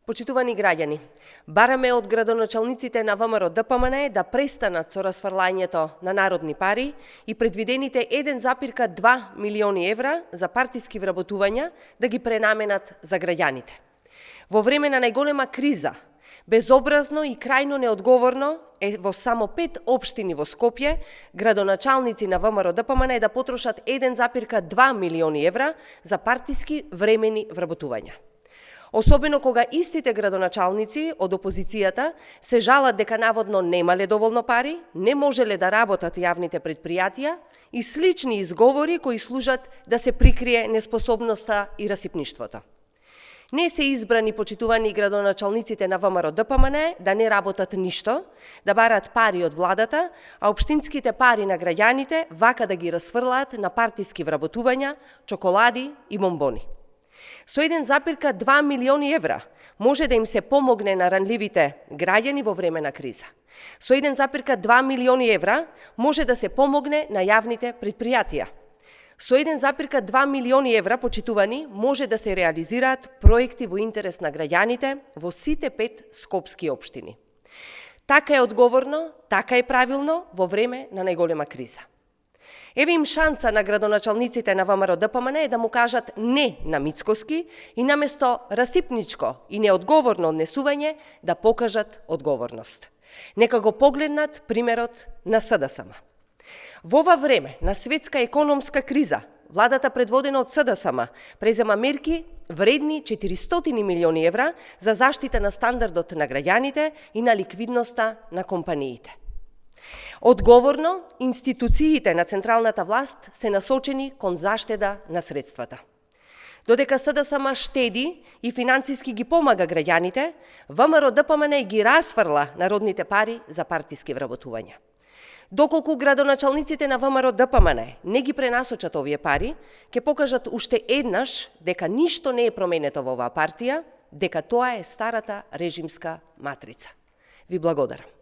Почитувани граѓани, бараме од градоначалниците на ВМРО-ДПМН да престанат со расфрлањето на народни пари и предвидените 1,2 милиони евра за партиски вработувања да ги пренаменат за граѓаните. Во време на најголема криза, безобразно и крајно неодговорно е во само 5 општини во Скопје градоначалници на ВМРО-ДПМН да потрошат 1,2 милиони евра за партиски времени вработувања. Особено кога истите градоначалници од опозицијата се жалат дека наводно немале доволно пари, не можеле да работат јавните предпријатија и слични изговори кои служат да се прикрие неспособноста и расипништвото. Не се избрани почитувани градоначалниците на ВМРО-ДПМН да не работат ништо, да барат пари од владата, а општинските пари на граѓаните вака да ги расфрлаат на партиски вработувања, чоколади и бомбони. Со 1,2 милиони евра може да им се помогне на ранливите граѓани во време на криза. Со 1,2 милиони евра може да се помогне на јавните предпријатија. Со 1,2 милиони евра, почитувани, може да се реализираат проекти во интерес на граѓаните во сите 5 скопски општини. Така е одговорно, така е правилно во време на најголема криза. Еве им шанса на градоначалниците на ВМРО-ДПМН да му кажат не на мицкоски и наместо расипничко и неодговорно однесување да покажат одговорност. Нека го погледнат примерот на СДСМ. Во ова време на светска економска криза, владата предводена од СДСМ презема мерки вредни 400 милиони евра за заштита на стандардот на граѓаните и на ликвидноста на компаниите. Одговорно, институциите на централната власт се насочени кон заштеда на средствата. Додека СДСМ штеди и финансиски ги помага граѓаните, ВМРО-ДПМН ги расфрла народните пари за партиски вработувања. Доколку градоначалниците на ВМРО-ДПМН не ги пренасочат овие пари, ќе покажат уште еднаш дека ништо не е променето во оваа партија, дека тоа е старата режимска матрица. Ви благодарам.